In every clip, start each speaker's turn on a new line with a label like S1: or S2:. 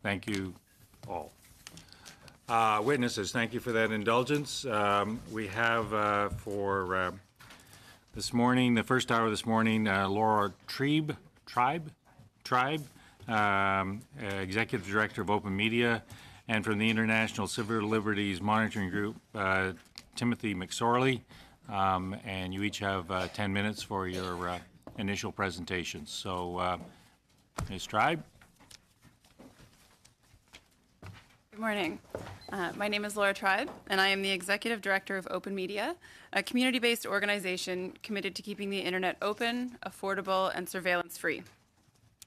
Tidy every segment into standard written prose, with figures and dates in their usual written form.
S1: Thank you all. Witnesses, thank you for that indulgence. We have for this morning, the first hour this morning, Laura Tribe, Executive Director of OpenMedia, and from the International Civil Liberties Monitoring Group, Timothy McSorley. And you each have 10 minutes for your initial presentations. So, Ms. Tribe.
S2: Good morning. My name is Laura Tribe, and I am the Executive Director of OpenMedia, a community-based organization committed to keeping the Internet open, affordable, and surveillance-free.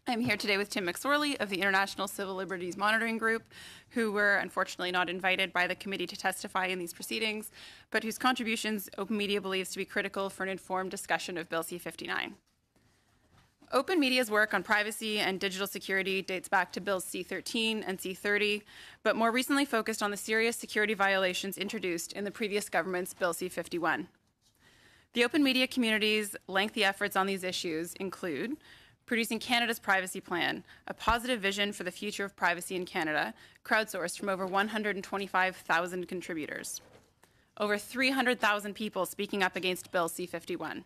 S2: I'm here today with Tim McSorley of the International Civil Liberties Monitoring Group, who were unfortunately not invited by the committee to testify in these proceedings, but whose contributions OpenMedia believes to be critical for an informed discussion of Bill C-59. OpenMedia's work on privacy and digital security dates back to Bills C-13 and C-30, but more recently focused on the serious security violations introduced in the previous government's Bill C-51. The OpenMedia community's lengthy efforts on these issues include producing Canada's privacy plan, a positive vision for the future of privacy in Canada, crowdsourced from over 125,000 contributors. Over 300,000 people speaking up against Bill C-51.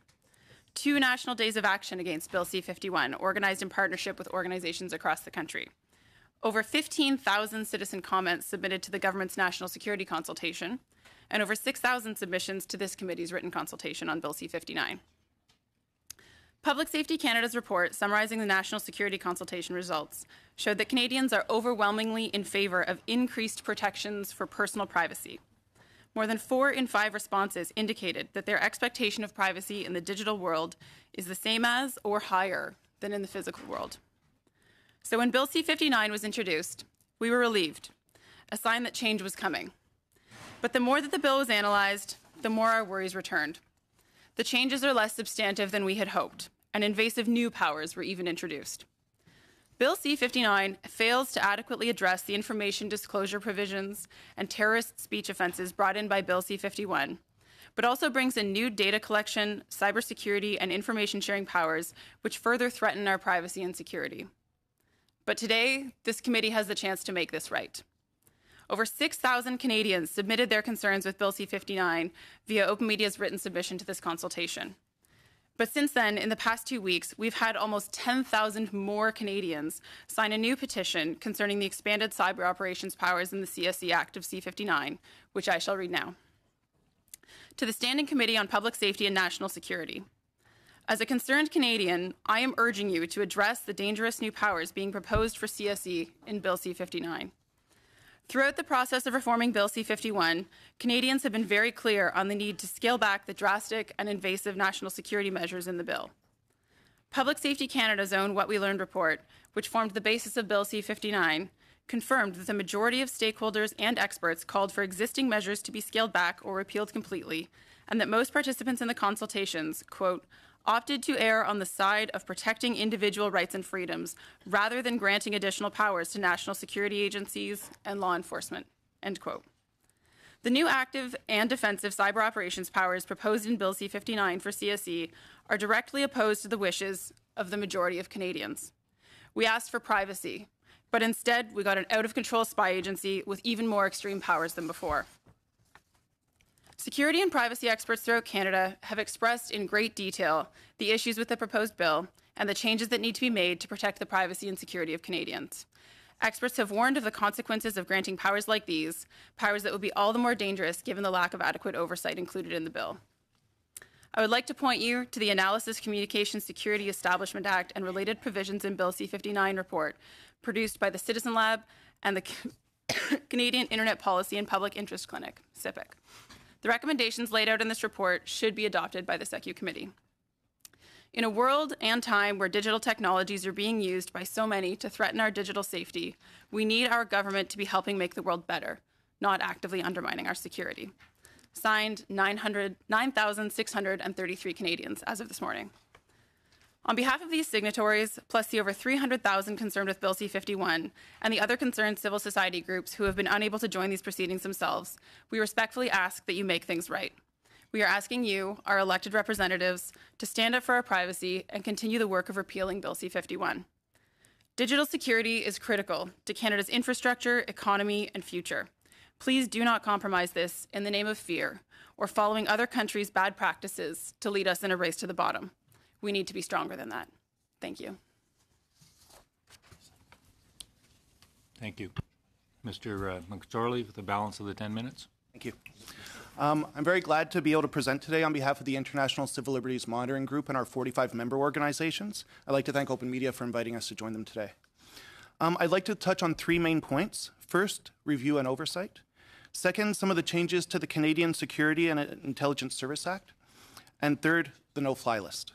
S2: 2 national days of action against Bill C-51, organized in partnership with organizations across the country. Over 15,000 citizen comments submitted to the government's national security consultation, and over 6,000 submissions to this committee's written consultation on Bill C-59. Public Safety Canada's report summarizing the national security consultation results showed that Canadians are overwhelmingly in favour of increased protections for personal privacy. More than 4 in 5 responses indicated that their expectation of privacy in the digital world is the same as or higher than in the physical world. So when Bill C-59 was introduced, we were relieved, a sign that change was coming. But the more that the bill was analyzed, the more our worries returned. The changes are less substantive than we had hoped, and invasive new powers were even introduced. Bill C-59 fails to adequately address the information disclosure provisions and terrorist speech offenses brought in by Bill C-51, but also brings in new data collection, cybersecurity, and information sharing powers which further threaten our privacy and security. But today, this committee has the chance to make this right. Over 6,000 Canadians submitted their concerns with Bill C-59 via OpenMedia's written submission to this consultation. But since then, in the past 2 weeks, we've had almost 10,000 more Canadians sign a new petition concerning the expanded cyber operations powers in the CSE Act of C-59, which I shall read now. To the Standing Committee on Public Safety and National Security. As a concerned Canadian, I am urging you to address the dangerous new powers being proposed for CSE in Bill C-59. Throughout the process of reforming Bill C-51, Canadians have been very clear on the need to scale back the drastic and invasive national security measures in the bill. Public Safety Canada's own What We Learned report, which formed the basis of Bill C-59, confirmed that the majority of stakeholders and experts called for existing measures to be scaled back or repealed completely, and that most participants in the consultations, quote, opted to err on the side of protecting individual rights and freedoms rather than granting additional powers to national security agencies and law enforcement, end quote. The new active and defensive cyber operations powers proposed in Bill C-59 for CSE are directly opposed to the wishes of the majority of Canadians. We asked for privacy, but instead we got an out-of-control spy agency with even more extreme powers than before. Security and privacy experts throughout Canada have expressed in great detail the issues with the proposed bill and the changes that need to be made to protect the privacy and security of Canadians. Experts have warned of the consequences of granting powers like these, powers that would be all the more dangerous given the lack of adequate oversight included in the bill. I would like to point you to the Analysis Communications Security Establishment Act and related provisions in Bill C-59 report produced by the Citizen Lab and the Canadian Internet Policy and Public Interest Clinic, CIPIC. The recommendations laid out in this report should be adopted by the SECU committee. In a world and time where digital technologies are being used by so many to threaten our digital safety, we need our government to be helping make the world better, not actively undermining our security. Signed, 9,633 Canadians as of this morning. On behalf of these signatories, plus the over 300,000 concerned with Bill C-51 and the other concerned civil society groups who have been unable to join these proceedings themselves, we respectfully ask that you make things right. We are asking you, our elected representatives, to stand up for our privacy and continue the work of repealing Bill C-51. Digital security is critical to Canada's infrastructure, economy, and future. Please do not compromise this in the name of fear or following other countries' bad practices to lead us in a race to the bottom. We need to be stronger than that. Thank you.
S1: Thank you. Mr. McSorley, with the balance of the 10 minutes.
S3: Thank you. I'm very glad to be able to present today on behalf of the International Civil Liberties Monitoring Group and our 45 member organizations. I'd like to thank OpenMedia for inviting us to join them today. I'd like to touch on three main points. First, review and oversight. Second, some of the changes to the Canadian Security and Intelligence Service Act. And third, the no-fly list.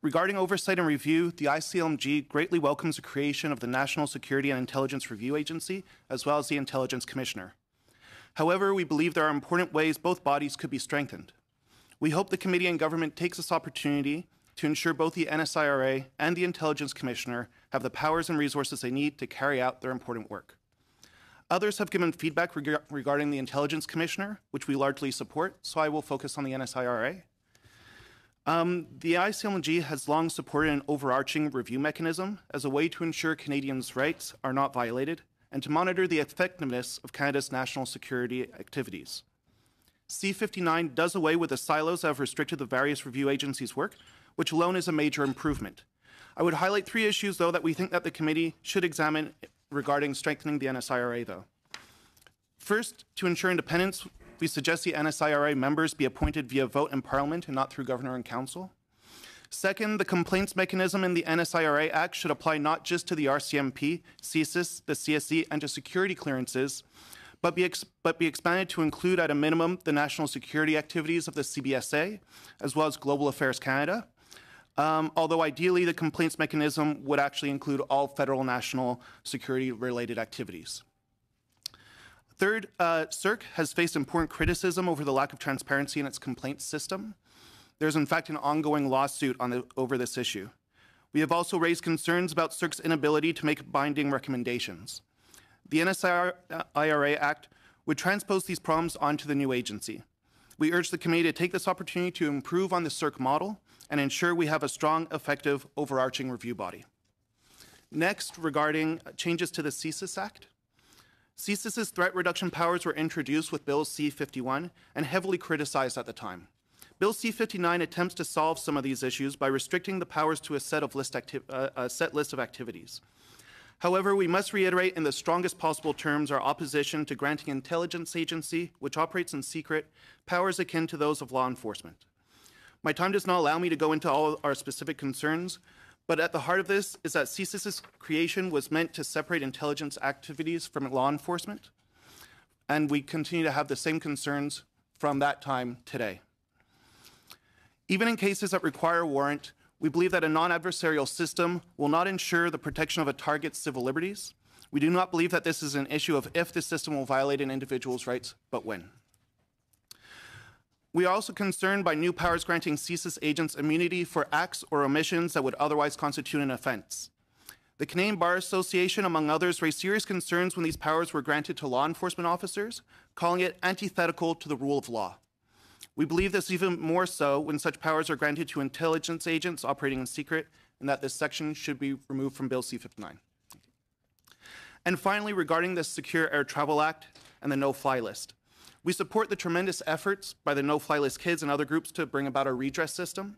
S3: Regarding oversight and review, the ICLMG greatly welcomes the creation of the National Security and Intelligence Review Agency, as well as the Intelligence Commissioner. However, we believe there are important ways both bodies could be strengthened. We hope the committee and government takes this opportunity to ensure both the NSIRA and the Intelligence Commissioner have the powers and resources they need to carry out their important work. Others have given feedback regarding the Intelligence Commissioner, which we largely support, so I will focus on the NSIRA. The ICLMG has long supported an overarching review mechanism as a way to ensure Canadians' rights are not violated and to monitor the effectiveness of Canada's national security activities. C-59 does away with the silos that have restricted the various review agencies' work, which alone is a major improvement. I would highlight three issues, though, that we think that the committee should examine regarding strengthening the NSIRA, though. First, to ensure independence, we suggest the NSIRA members be appointed via vote in Parliament and not through Governor and Council. Second, the complaints mechanism in the NSIRA Act should apply not just to the RCMP, CSIS, the CSE, and to security clearances, but be expanded to include at a minimum the national security activities of the CBSA, as well as Global Affairs Canada. Although ideally the complaints mechanism would actually include all federal national security-related activities. Third, CERC has faced important criticism over the lack of transparency in its complaints system. There's in fact an ongoing lawsuit over this issue. We have also raised concerns about CERC's inability to make binding recommendations. The NSIRA Act would transpose these problems onto the new agency. We urge the committee to take this opportunity to improve on the CERC model and ensure we have a strong, effective, overarching review body. Next, regarding changes to the CSIS Act. CSIS's threat reduction powers were introduced with Bill C-51 and heavily criticized at the time. Bill C-59 attempts to solve some of these issues by restricting the powers to a set list of activities. However, we must reiterate in the strongest possible terms our opposition to granting intelligence agency, which operates in secret, powers akin to those of law enforcement. My time does not allow me to go into all our specific concerns, but at the heart of this is that CSIS's creation was meant to separate intelligence activities from law enforcement, and we continue to have the same concerns from that time today. Even in cases that require a warrant, we believe that a non-adversarial system will not ensure the protection of a target's civil liberties. We do not believe that this is an issue of if the system will violate an individual's rights, but when. We are also concerned by new powers granting CSIS agents immunity for acts or omissions that would otherwise constitute an offense. The Canadian Bar Association, among others, raised serious concerns when these powers were granted to law enforcement officers, calling it antithetical to the rule of law. We believe this even more so when such powers are granted to intelligence agents operating in secret, and that this section should be removed from Bill C-59. And finally, regarding the Secure Air Travel Act and the no-fly list. We support the tremendous efforts by the no-fly list kids and other groups to bring about a redress system.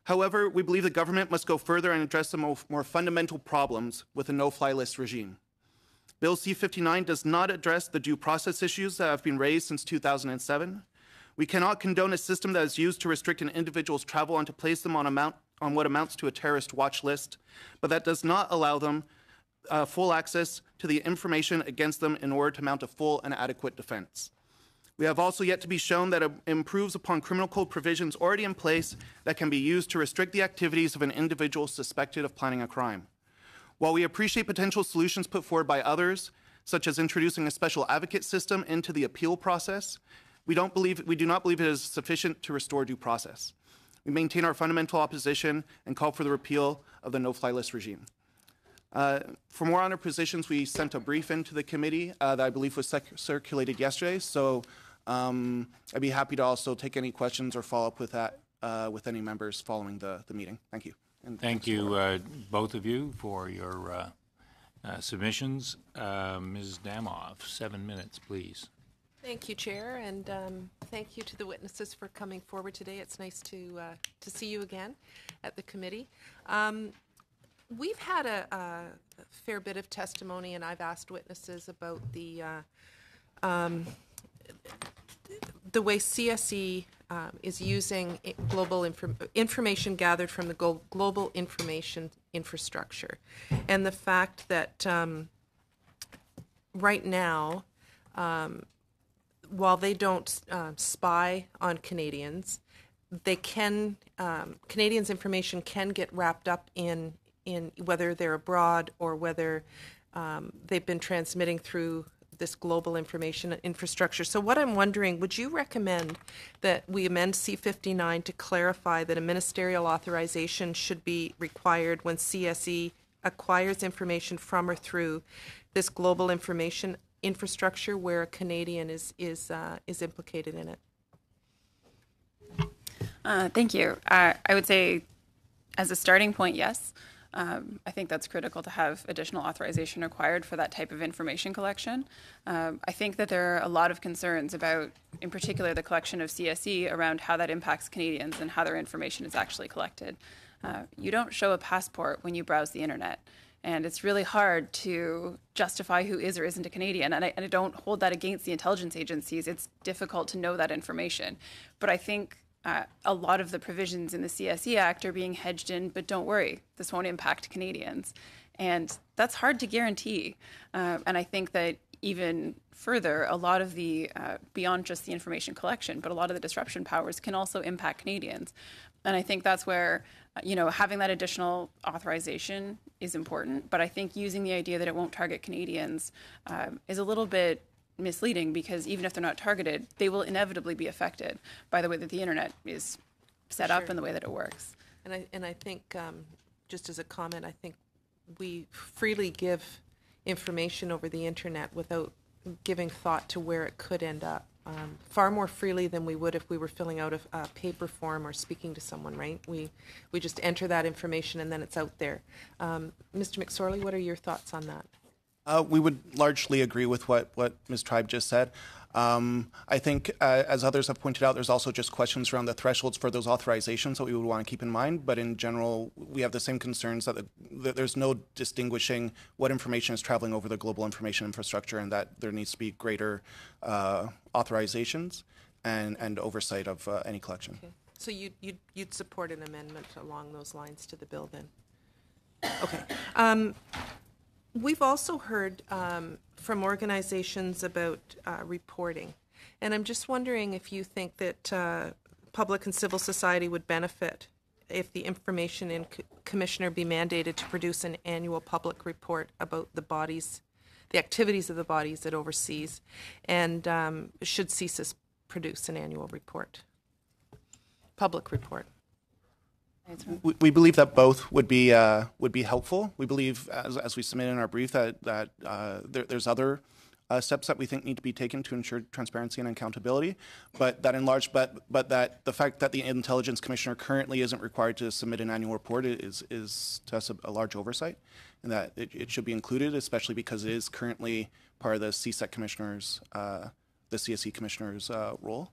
S3: However, we believe the government must go further and address the more fundamental problems with the no-fly list regime. Bill C-59 does not address the due process issues that have been raised since 2007. We cannot condone a system that is used to restrict an individual's travel and to place them on what amounts to a terrorist watch list, but that does not allow them full access to the information against them in order to mount a full and adequate defense. We have also yet to be shown that it improves upon criminal code provisions already in place that can be used to restrict the activities of an individual suspected of planning a crime. While we appreciate potential solutions put forward by others, such as introducing a special advocate system into the appeal process, we do not believe it is sufficient to restore due process. We maintain our fundamental opposition and call for the repeal of the no-fly list regime. For more on our positions, we sent a brief into the committee that I believe was circulated yesterday, so I'd be happy to also take any questions or follow up with that with any members following the meeting. Thank you. And
S1: Thank you, both of you, for your submissions. Ms. Damoff, 7 minutes, please.
S4: Thank you, Chair, and thank you to the witnesses for coming forward today. It's nice to see you again at the committee. We've had a fair bit of testimony, and I've asked witnesses about the way CSE is using global information gathered from the global information infrastructure, and the fact that right now, while they don't spy on Canadians, they can Canadians' information can get wrapped up in whether they're abroad or whether they've been transmitting through this global information infrastructure. So what I'm wondering, would you recommend that we amend C-59 to clarify that a ministerial authorization should be required when CSE acquires information from or through this global information infrastructure where a Canadian is implicated in it?
S2: Thank you. I would say, as a starting point, yes. I think that's critical to have additional authorization required for that type of information collection. I think that there are a lot of concerns about, in particular, the collection of CSE around how that impacts Canadians and how their information is actually collected. You don't show a passport when you browse the internet. And it's really hard to justify who is or isn't a Canadian. And I don't hold that against the intelligence agencies. It's difficult to know that information. But I think a lot of the provisions in the CSE Act are being hedged in, but don't worry, this won't impact Canadians. And that's hard to guarantee. And I think that even further, a lot of the, beyond just the information collection, but a lot of the disruption powers can also impact Canadians. And I think that's where, having that additional authorization is important. But I think using the idea that it won't target Canadians is a little bit misleading, because even if they're not targeted, they will inevitably be affected by the way that the internet is set up and the way that it works.
S4: And I think, just as a comment, I think we freely give information over the internet without giving thought to where it could end up. Far more freely than we would if we were filling out a paper form or speaking to someone, right? We just enter that information and then it's out there. Mr. McSorley, what are your thoughts on that?
S3: We would largely agree with what Ms. Tribe just said. I think, as others have pointed out, there's also just questions around the thresholds for those authorizations that we would want to keep in mind. But in general, we have the same concerns that there's no distinguishing what information is traveling over the global information infrastructure, and that there needs to be greater authorizations and oversight of any collection.
S4: Okay. So you'd support an amendment along those lines to the bill then? Okay. We've also heard from organizations about reporting, and I'm just wondering if you think that public and civil society would benefit if the Information Commissioner be mandated to produce an annual public report about the activities of the bodies it oversees, and should CSIS produce an annual public report?
S3: We believe that both would be helpful. We believe, as we submit in our brief, that there's other steps that we think need to be taken to ensure transparency and accountability, but that the fact that the Intelligence Commissioner currently isn't required to submit an annual report is to us a large oversight, and that it should be included, especially because it is currently part of the CSEC Commissioner's, the CSE Commissioner's role.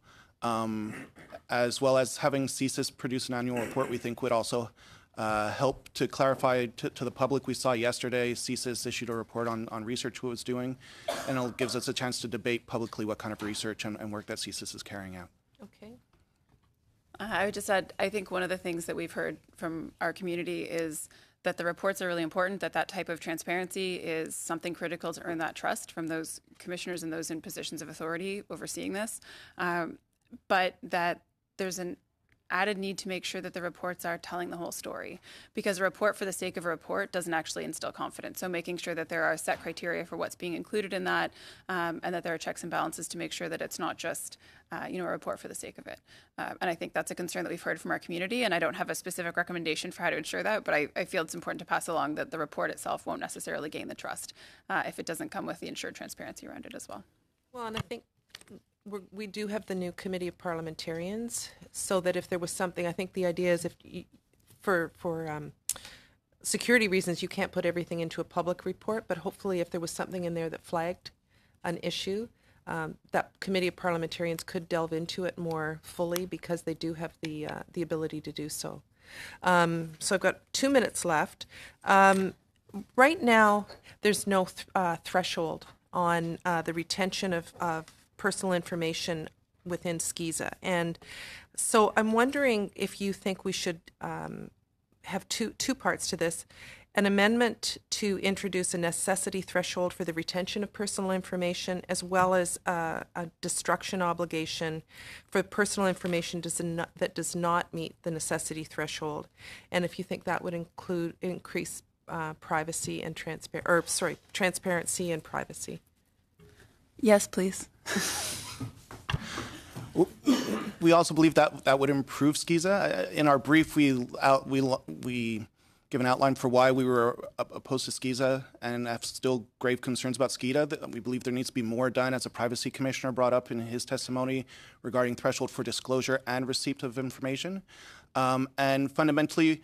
S3: As well as having CSIS produce an annual report, we think would also help to clarify to the public. We saw yesterday CSIS issued a report on research it was doing, and it gives us a chance to debate publicly what kind of research and work that CSIS is carrying out.
S4: Okay.
S2: I would just add, I think one of the things that we've heard from our community is that the reports are really important, that type of transparency is something critical to earn that trust from those commissioners and those in positions of authority overseeing this. But that there's an added need to make sure that the reports are telling the whole story, because a report for the sake of a report doesn't actually instill confidence. So making sure that there are set criteria for what's being included in that, and that there are checks and balances to make sure that it's not just a report for the sake of it. And I think that's a concern that we've heard from our community, and I don't have a specific recommendation for how to ensure that, but I feel it's important to pass along that the report itself won't necessarily gain the trust if it doesn't come with the ensured transparency around it as well.
S4: Well, and I think we do have the new Committee of Parliamentarians, so that if there was something, I think the idea is for security reasons, you can't put everything into a public report, but hopefully if there was something in there that flagged an issue, that committee of parliamentarians could delve into it more fully because they do have the ability to do so. So I've got 2 minutes left. Right now, there's no threshold on the retention of personal information within SCISA. And so I'm wondering if you think we should have two parts to this. An amendment to introduce a necessity threshold for the retention of personal information, as well as a destruction obligation for personal information that does not meet the necessity threshold. And if you think that would increase privacy and transparency and privacy.
S2: Yes, please.
S3: We also believe that that would improve SCISA. In our brief, we give an outline for why we were opposed to SCISA and have still grave concerns about SCISA. We believe there needs to be more done, as a privacy commissioner brought up in his testimony, regarding threshold for disclosure and receipt of information. And fundamentally,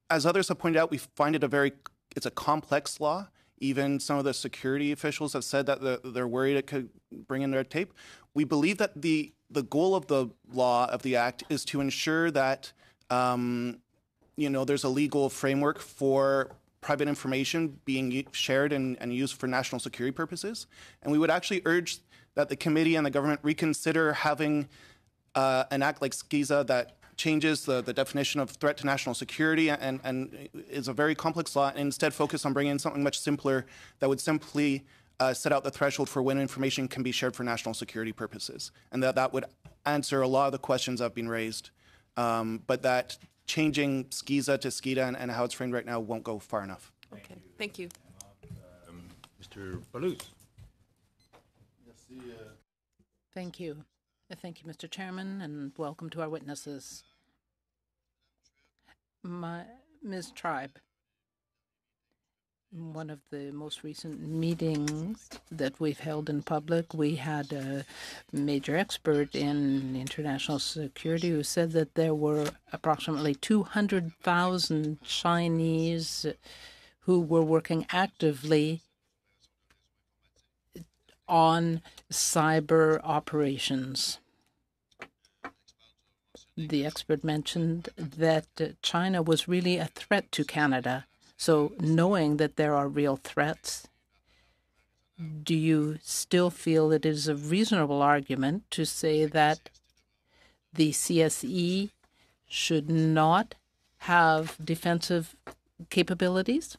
S3: as others have pointed out, we find it's a complex law. Even some of the security officials have said that they're worried it could bring in red tape. We believe that the goal of the law, of the act, is to ensure that there's a legal framework for private information being shared and used for national security purposes. And we would actually urge that the committee and the government reconsider having an act like SCISA that changes the definition of threat to national security and is a very complex law, and instead focus on bringing in something much simpler that would simply set out the threshold for when information can be shared for national security purposes. And that would answer a lot of the questions that have been raised. But that changing SCISA to SCIDA and how it's framed right now won't go far enough.
S4: Okay, thank you.
S1: Mr. Baluz.
S5: Thank you. Thank you, Mr. Chairman, and welcome to our witnesses. Ms. Tribe, one of the most recent meetings that we've held in public, we had a major expert in international security who said that there were approximately 200,000 Chinese who were working actively on cyber operations. The expert mentioned that China was really a threat to Canada. So knowing that there are real threats, do you still feel it is a reasonable argument to say that the CSE should not have defensive capabilities?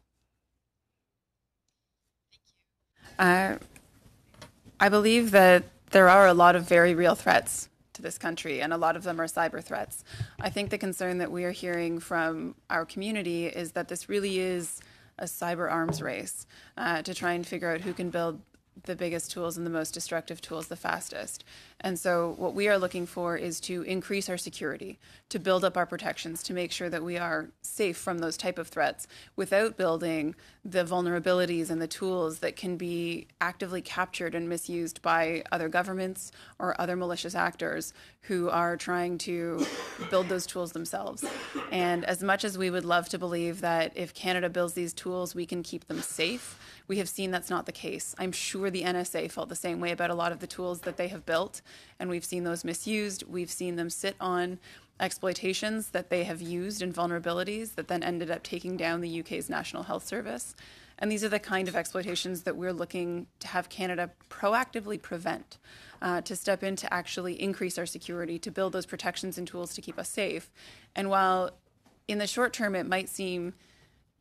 S2: I believe that there are a lot of very real threats to this country, and a lot of them are cyber threats. I think the concern that we are hearing from our community is that this really is a cyber arms race to try and figure out who can build the biggest tools and the most destructive tools the fastest. And so what we are looking for is to increase our security, to build up our protections, to make sure that we are safe from those type of threats without building the vulnerabilities and the tools that can be actively captured and misused by other governments or other malicious actors who are trying to build those tools themselves. And as much as we would love to believe that if Canada builds these tools, we can keep them safe, we have seen that's not the case. I'm sure the NSA felt the same way about a lot of the tools that they have built, and we've seen those misused. We've seen them sit on exploitations that they have used and vulnerabilities that then ended up taking down the UK's National Health Service. And these are the kind of exploitations that we're looking to have Canada proactively prevent, to step in to actually increase our security, to build those protections and tools to keep us safe. And while in the short term it might seem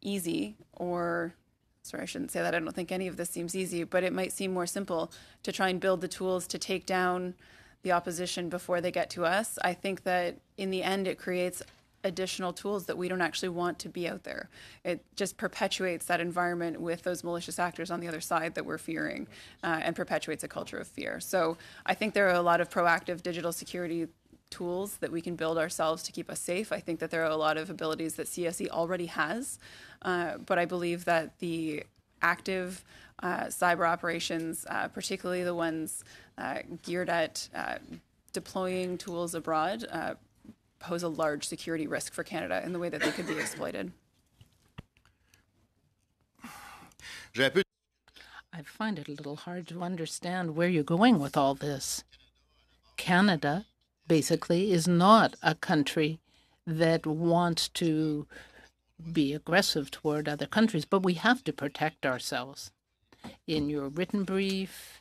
S2: easy, or sorry, I shouldn't say that. I don't think any of this seems easy, but it might seem more simple to try and build the tools to take down the opposition before they get to us. I think that in the end, it creates additional tools that we don't actually want to be out there. It just perpetuates that environment with those malicious actors on the other side that we're fearing, and perpetuates a culture of fear. So I think there are a lot of proactive digital security tools that we can build ourselves to keep us safe. I think that there are a lot of abilities that CSE already has, but I believe that the active cyber operations, particularly the ones geared at deploying tools abroad, pose a large security risk for Canada in the way that they could be exploited.
S5: I find it a little hard to understand where you're going with all this. Canada, basically, is not a country that wants to be aggressive toward other countries, but we have to protect ourselves. In your written brief,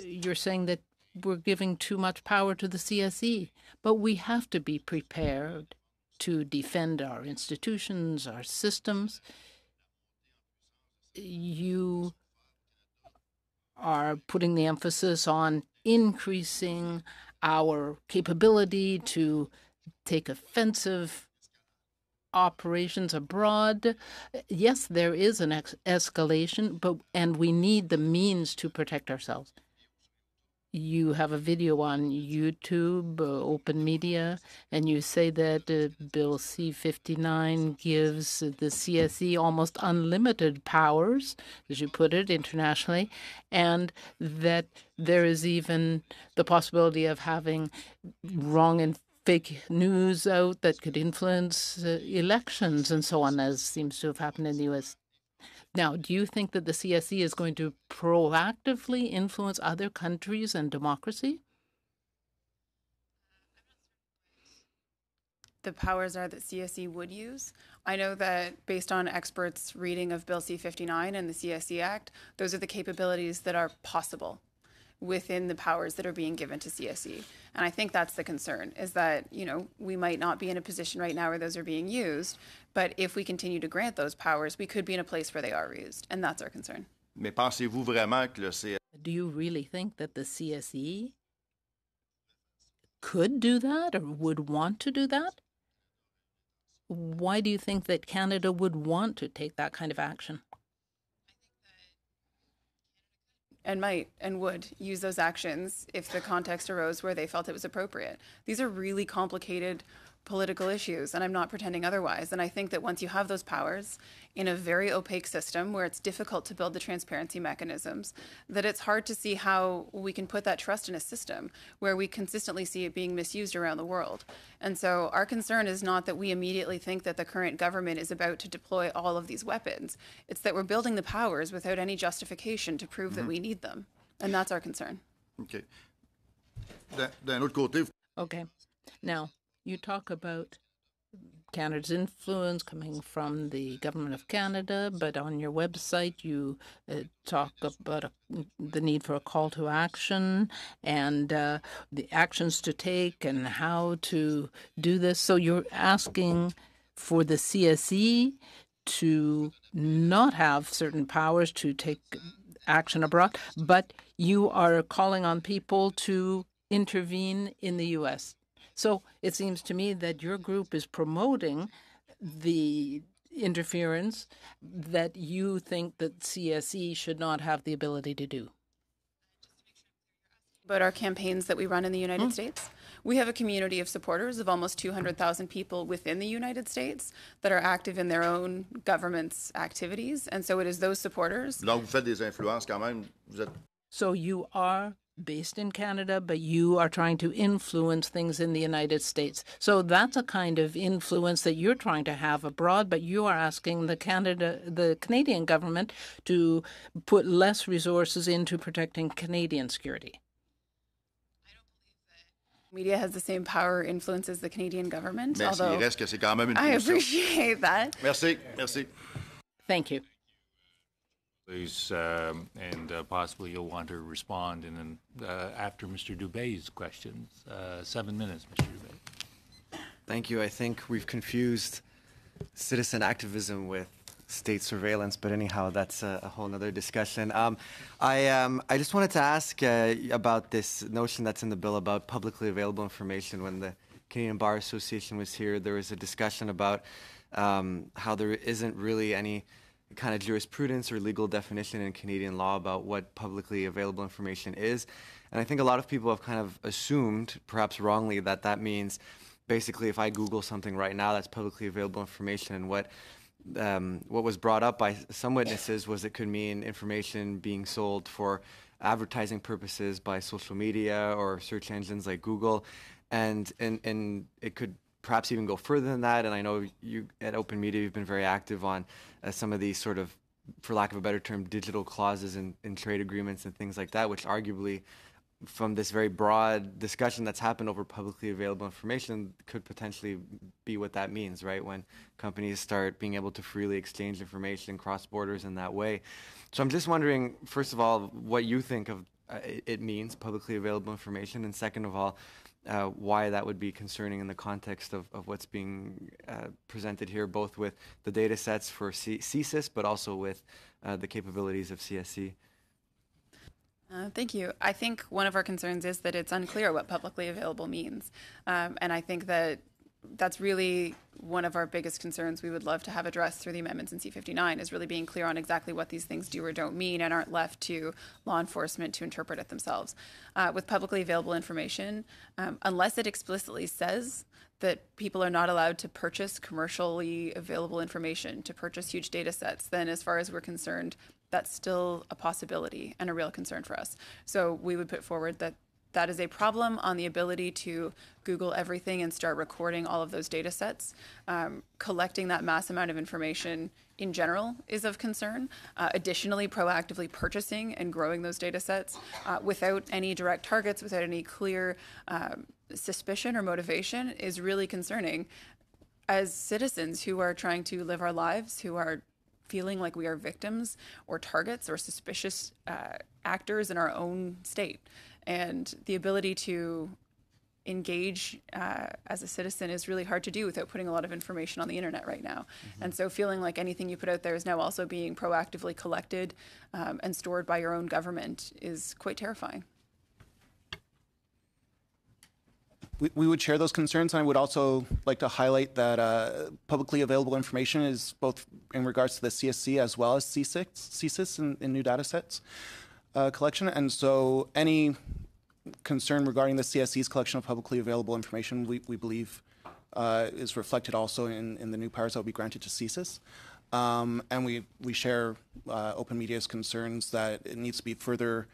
S5: you're saying that we're giving too much power to the CSE, but we have to be prepared to defend our institutions, our systems. You are putting the emphasis on increasing our capability to take offensive operations abroad. Yes, there is an escalation, and we need the means to protect ourselves. You have a video on YouTube, OpenMedia, and you say that Bill C-59 gives the CSE almost unlimited powers, as you put it, internationally, and that there is even the possibility of having wrong and fake news out that could influence elections and so on, as seems to have happened in the U.S. Now, do you think that the CSE is going to proactively influence other countries and democracy?
S2: The powers are that CSE would use. I know that based on experts' reading of Bill C-59 and the CSE Act, those are the capabilities that are possible within the powers that are being given to CSE. And I think that's the concern, is that, we might not be in a position right now where those are being used, but if we continue to grant those powers, we could be in a place where they are used, and that's our concern.
S6: Mais pensez-vous vraiment que le CSE...
S5: Do you really think that the CSE could do that or would want to do that? Why do you think that Canada would want to take that kind of action?
S2: And might and would use those actions if the context arose where they felt it was appropriate. These are really complicated political issues, and I'm not pretending otherwise. And I think that once you have those powers in a very opaque system where it's difficult to build the transparency mechanisms, that it's hard to see how we can put that trust in a system where we consistently see it being misused around the world. And so our concern is not that we immediately think that the current government is about to deploy all of these weapons. It's that we're building the powers without any justification to prove that we need them. And that's our concern.
S6: OK. D'un autre côté...
S5: Okay. Now, you talk about Canada's influence coming from the government of Canada, but on your website you talk about the need for a call to action and the actions to take and how to do this. So you're asking for the CSE to not have certain powers to take action abroad, but you are calling on people to intervene in the U.S. So it seems to me that your group is promoting the interference that you think that CSE should not have the ability to do.
S2: About our campaigns that we run in the United States. We have a community of supporters of almost 200,000 people within the United States that are active in their own government's activities. And so it is those supporters.
S6: Donc, vous faites des influences quand même. Vous êtes...
S5: So you are based in Canada, but you are trying to influence things in the United States. So that's a kind of influence that you're trying to have abroad, but you are asking the Canadian government to put less resources into protecting Canadian security.
S2: Media has the same power or influence as the Canadian government.
S6: Merci.
S2: Although
S6: Il reste que c'est quand même une
S2: I
S6: position.
S2: appreciate that.
S6: Merci. Merci.
S5: Thank you.
S1: Please, and possibly you'll want to respond after Mr. Dubé's questions. 7 minutes, Mr. Dubé.
S7: Thank you. I think we've confused citizen activism with state surveillance, but anyhow, that's a whole other discussion. I just wanted to ask about this notion that's in the bill about publicly available information. When the Canadian Bar Association was here, there was a discussion about how there isn't really any kind of jurisprudence or legal definition in Canadian law about what publicly available information is. And I think a lot of people have kind of assumed, perhaps wrongly, that that means basically if I Google something right now that's publicly available information. And what was brought up by some witnesses was it could mean information being sold for advertising purposes by social media or search engines like Google. And it could perhaps even go further than that. And I know you at OpenMedia, you've been very active on some of these sort of for lack of a better term, digital clauses in trade agreements and things like that, which arguably, from this very broad discussion that's happened over publicly available information, could potentially be what that means, right? When companies start being able to freely exchange information cross borders in that way. So I'm just wondering, first of all, what you think of it means, publicly available information, and second of all, why that would be concerning in the context of what's being presented here, both with the data sets for CSIS, but also with the capabilities of CSC.
S2: Thank you. I think one of our concerns is that it's unclear what publicly available means. And I think that that's really one of our biggest concerns we would love to have addressed through the amendments in C-59, is really being clear on exactly what these things do or don't mean and aren't left to law enforcement to interpret it themselves. With publicly available information, unless it explicitly says that people are not allowed to purchase commercially available information, to purchase huge data sets, then as far as we're concerned, that's still a possibility and a real concern for us. So we would put forward that that is a problem on the ability to Google everything and start recording all of those data sets. Collecting that mass amount of information in general is of concern. Additionally, proactively purchasing and growing those data sets without any direct targets, without any clear suspicion or motivation is really concerning. As citizens who are trying to live our lives, who are feeling like we are victims or targets or suspicious actors in our own state. And the ability to engage as a citizen is really hard to do without putting a lot of information on the internet right now. Mm-hmm. And so feeling like anything you put out there is now also being proactively collected and stored by your own government is quite terrifying.
S3: We would share those concerns, and I would also like to highlight that publicly available information is both in regards to the CSC as well as CSIS in new data sets collection. And so any concern regarding the CSC's collection of publicly available information, we believe is reflected also in the new powers that will be granted to CSIS. And we share OpenMedia's concerns that it needs to be further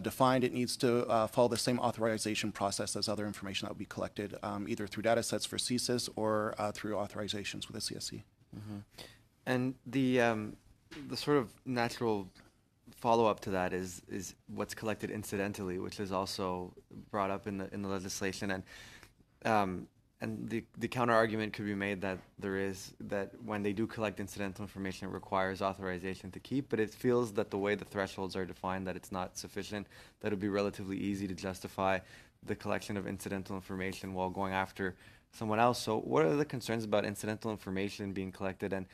S3: defined. It needs to follow the same authorization process as other information that will be collected, either through data sets for CSIS or through authorizations with the CSC.
S7: Mm-hmm. And the sort of natural follow-up to that is what's collected incidentally, which is also brought up in the legislation, and the counter argument could be made that that when they do collect incidental information, it requires authorization to keep, but it feels that the way the thresholds are defined, that it's not sufficient, that it would be relatively easy to justify the collection of incidental information while going after someone else. So what are the concerns about incidental information being collected? And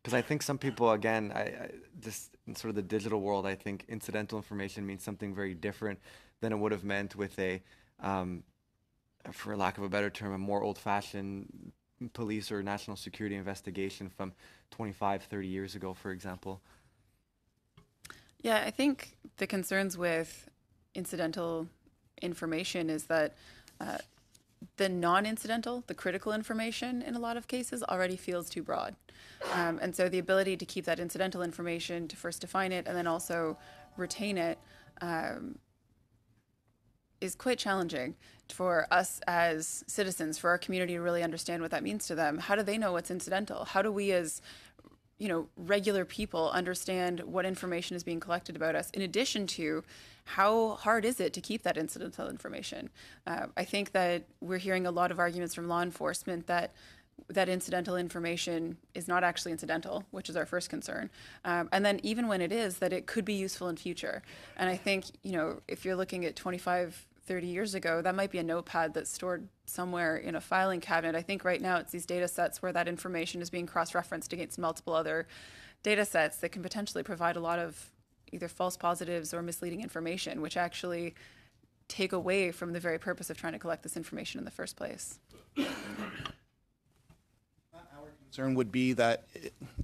S7: because I think some people, again, I just in sort of the digital world, I think incidental information means something very different than it would have meant with a for lack of a better term, a more old-fashioned police or national security investigation from 25, 30 years ago, for example.
S2: Yeah, I think the concerns with incidental information is that the non-incidental, the critical information in a lot of cases already feels too broad. And so the ability to keep that incidental information, to first define it and then also retain it, is quite challenging for us as citizens, for our community to really understand what that means to them. How do they know what's incidental? How do we as regular people understand what information is being collected about us, in addition to how hard is it to keep that incidental information? I think that we're hearing a lot of arguments from law enforcement that incidental information is not actually incidental, which is our first concern. And then even when it is, that it could be useful in future. And I think, if you're looking at 25, 30 years ago, that might be a notepad that's stored somewhere in a filing cabinet. I think right now it's these data sets where that information is being cross-referenced against multiple other data sets that can potentially provide a lot of either false positives or misleading information, which actually take away from the very purpose of trying to collect this information in the first place.
S3: Our concern would be that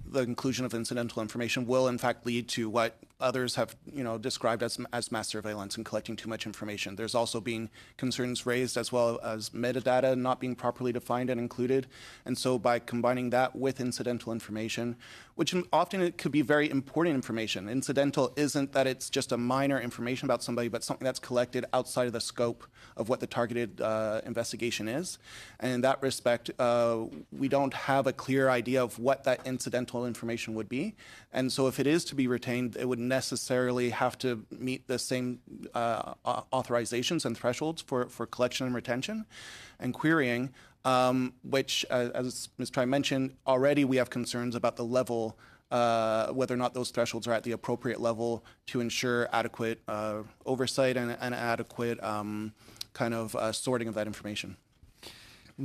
S3: the inclusion of incidental information will in fact lead to what others have described as mass surveillance and collecting too much information. There's also been concerns raised as well as metadata not being properly defined and included. And so by combining that with incidental information, which often it could be very important information. Incidental isn't that it's just a minor information about somebody, but something that's collected outside of the scope of what the targeted investigation is. And in that respect, we don't have a clear idea of what that incidental confidential information would be. And so if it is to be retained, it would necessarily have to meet the same authorizations and thresholds for collection and retention and querying, which, as Ms. Tri mentioned, already we have concerns about the level, whether or not those thresholds are at the appropriate level to ensure adequate oversight and adequate kind of sorting of that information.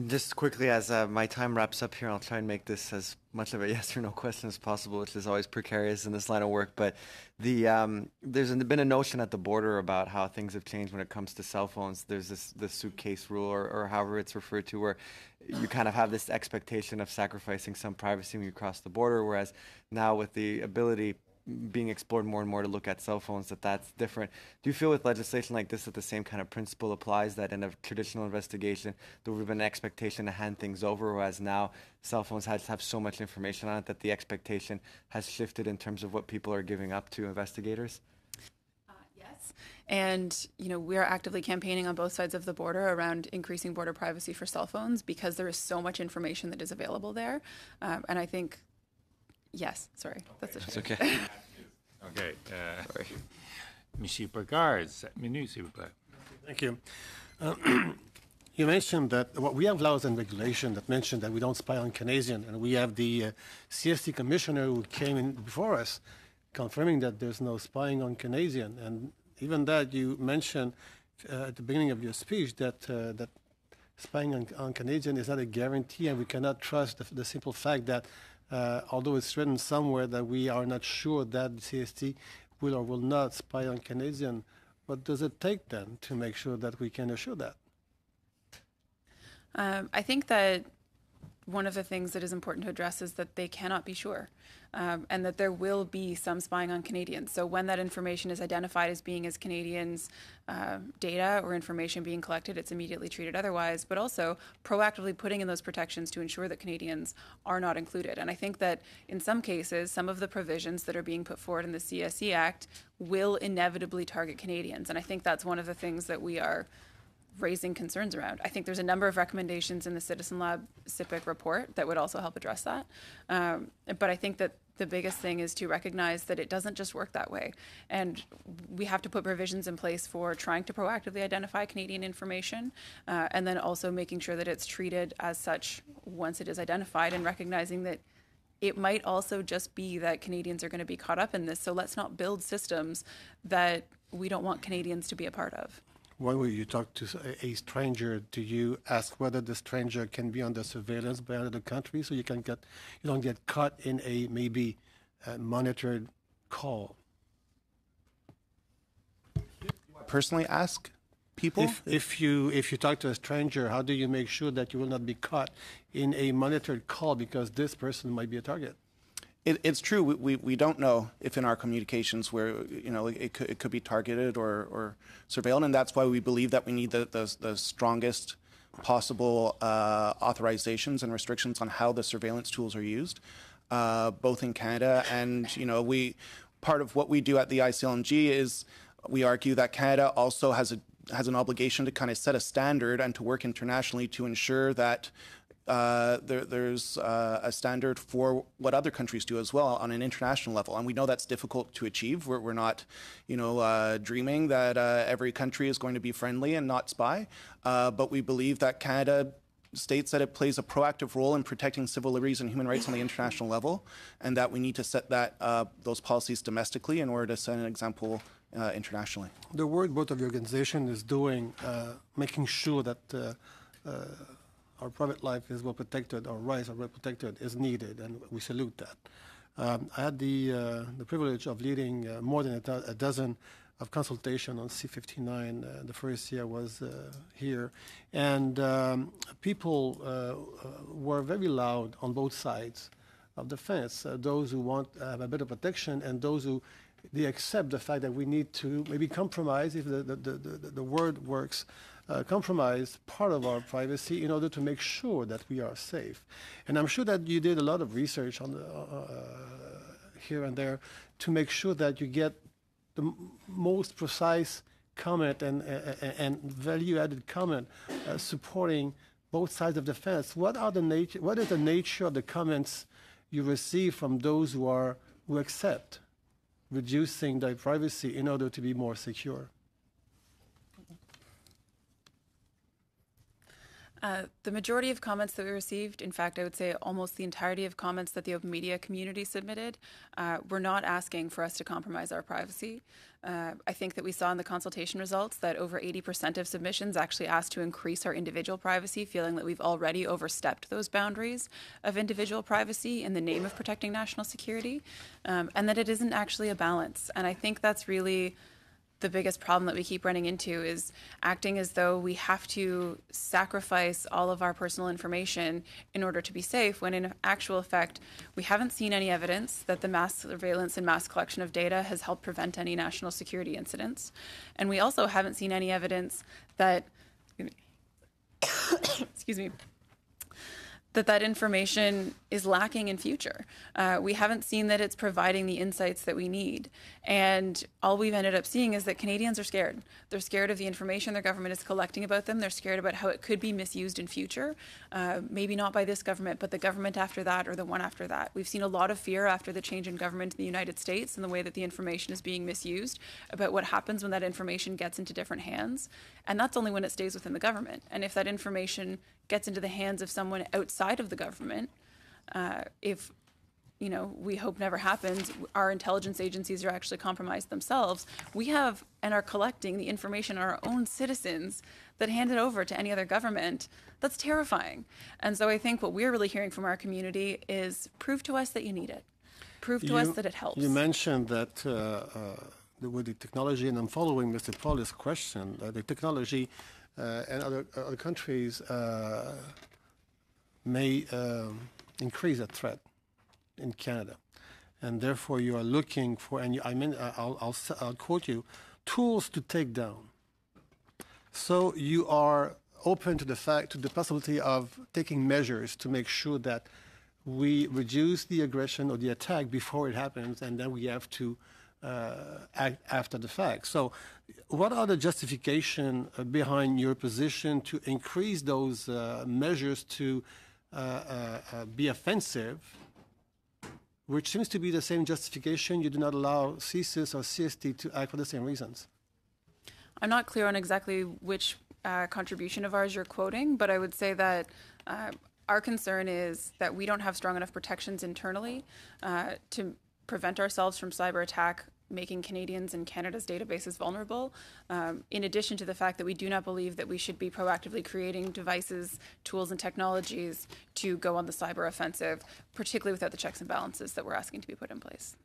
S7: Just quickly, as my time wraps up here, I'll try and make this as much of a yes or no question as possible, which is always precarious in this line of work. But there's been a notion at the border about how things have changed when it comes to cell phones. There's the suitcase rule, or however it's referred to, where you kind of have this expectation of sacrificing some privacy when you cross the border, whereas now with the ability being explored more and more to look at cell phones, that's different. Do you feel with legislation like this that the same kind of principle applies, that in a traditional investigation there would have been an expectation to hand things over, whereas now cell phones have so much information on it that the expectation has shifted in terms of what people are giving up to investigators?
S2: Yes. And, we are actively campaigning on both sides of the border around increasing border privacy for cell phones because there is so much information that is available there. And I think, yes, sorry.
S7: That's okay.
S1: Okay. Monsieur Picard, 7 minutes, s'il vous plaît.
S8: Thank you. You mentioned that we have laws and regulations that mention that we don't spy on Canadians, and we have the CST commissioner who came in before us confirming that there's no spying on Canadians. And even that, you mentioned at the beginning of your speech that that spying on Canadians is not a guarantee, and we cannot trust the simple fact that although it's written somewhere that we are not sure that the CST will or will not spy on Canadians, what does it take then to make sure that we can assure that?
S2: I think that one of the things that is important to address is that they cannot be sure, and that there will be some spying on Canadians. So when that information is identified as being as Canadians' data or information being collected, it's immediately treated otherwise, but also proactively putting in those protections to ensure that Canadians are not included. And I think that in some cases, some of the provisions that are being put forward in the CSE Act will inevitably target Canadians. And I think that's one of the things that we are raising concerns around. I think there's a number of recommendations in the Citizen Lab CIPIC report that would also help address that. But I think that the biggest thing is to recognize that it doesn't just work that way. And we have to put provisions in place for trying to proactively identify Canadian information, and then also making sure that it's treated as such once it is identified, and recognizing that it might also just be that Canadians are going to be caught up in this. So let's not build systems that we don't want Canadians to be a part of.
S8: When you talk to a stranger, do you ask whether the stranger can be under surveillance by another country, so you don't get caught in a maybe monitored call?
S3: Personally, ask people
S8: if you talk to a stranger, how do you make sure that you will not be caught in a monitored call because this person might be a target?
S3: It's true. We don't know if in our communications where it could be targeted or surveilled, and that's why we believe that we need the strongest possible authorizations and restrictions on how the surveillance tools are used, both in Canada and part of what we do at the ICLMG is we argue that Canada also has an obligation to kind of set a standard and to work internationally to ensure that there's a standard for what other countries do as well on an international level. And we know that's difficult to achieve. We're not, dreaming that every country is going to be friendly and not spy. But we believe that Canada states that it plays a proactive role in protecting civil liberties and human rights on the international level, and that we need to set those policies domestically in order to set an example internationally.
S8: The work both of your organization is doing, making sure that our private life is well protected, our rights are well protected, is needed, and we salute that. I had the privilege of leading more than a dozen of consultation on C-59 the first year I was here, and people were very loud on both sides of the fence, those who want to have a bit of protection and those who they accept the fact that we need to maybe compromise, if the word works, compromise part of our privacy in order to make sure that we are safe. And I'm sure that you did a lot of research on here and there to make sure that you get the most precise comment and value-added comment supporting both sides of the fence. What is the nature of the comments you receive from those who accept reducing their privacy in order to be more secure?
S2: The majority of comments that we received, in fact, I would say almost the entirety of comments that the open media community submitted, were not asking for us to compromise our privacy. I think that we saw in the consultation results that over 80% of submissions actually asked to increase our individual privacy, feeling that we've already overstepped those boundaries of individual privacy in the name of protecting national security, and that it isn't actually a balance. And I think that's really the biggest problem that we keep running into, is acting as though we have to sacrifice all of our personal information in order to be safe, when in actual effect, we haven't seen any evidence that the mass surveillance and mass collection of data has helped prevent any national security incidents. And we also haven't seen any evidence that, excuse me, that information is lacking in future. We haven't seen that it's providing the insights that we need. And all we've ended up seeing is that Canadians are scared. They're scared of the information their government is collecting about them. They're scared about how it could be misused in future. Maybe not by this government, but the government after that or the one after that. We've seen a lot of fear after the change in government in the United States and the way that the information is being misused about what happens when that information gets into different hands. And that's only when it stays within the government. And if that information gets into the hands of someone outside of the government, if, we hope never happens, our intelligence agencies are actually compromised themselves, we have and are collecting the information on our own citizens that hand it over to any other government. That's terrifying. And so I think what we're really hearing from our community is, prove to us that you need it. Prove to us that it helps.
S8: You mentioned that with the technology, and I'm following Mr. Paul's question, the technology and other countries may increase a threat in Canada, and therefore you are looking for, and I'll quote you, tools to take down. So you are open to the possibility of taking measures to make sure that we reduce the aggression or the attack before it happens, and then we have to act after the fact. So what are the justification behind your position to increase those measures to be offensive, which seems to be the same justification you do not allow CSIS or CST to act for the same reasons?
S2: I'm not clear on exactly which contribution of ours you're quoting, but I would say that our concern is that we don't have strong enough protections internally to prevent ourselves from cyber attack, making Canadians and Canada's databases vulnerable, in addition to the fact that we do not believe that we should be proactively creating devices, tools, and technologies to go on the cyber offensive, particularly without the checks and balances that we're asking to be put in place.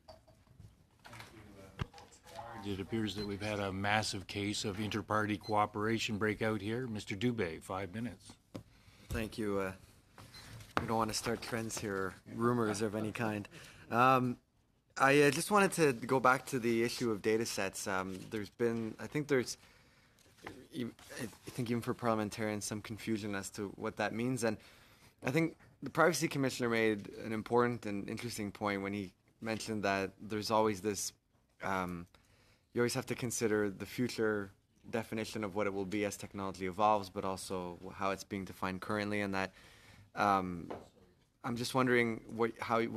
S1: It appears that we've had a massive case of inter-party cooperation break out here. Mr. Dubé, 5 minutes.
S7: Thank you. We don't want to start trends here, or rumors of any kind. I just wanted to go back to the issue of data sets. There's been, I think even for parliamentarians, some confusion as to what that means. And I think the Privacy Commissioner made an important and interesting point when he mentioned that there's always this, you always have to consider the future definition of what it will be as technology evolves, but also how it's being defined currently, and that I'm just wondering what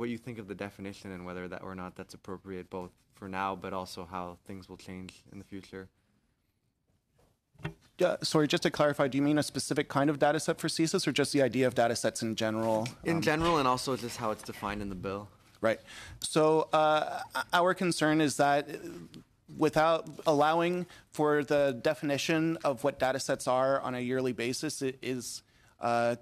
S7: you think of the definition and whether that or not that's appropriate, both for now, but also how things will change in the future.
S3: Sorry, just to clarify, do you mean a specific kind of data set for CSIS, or just the idea of data sets in general?
S7: In general, and also just how it's defined in the bill.
S3: Right. So our concern is that without allowing for the definition of what data sets are on a yearly basis, it is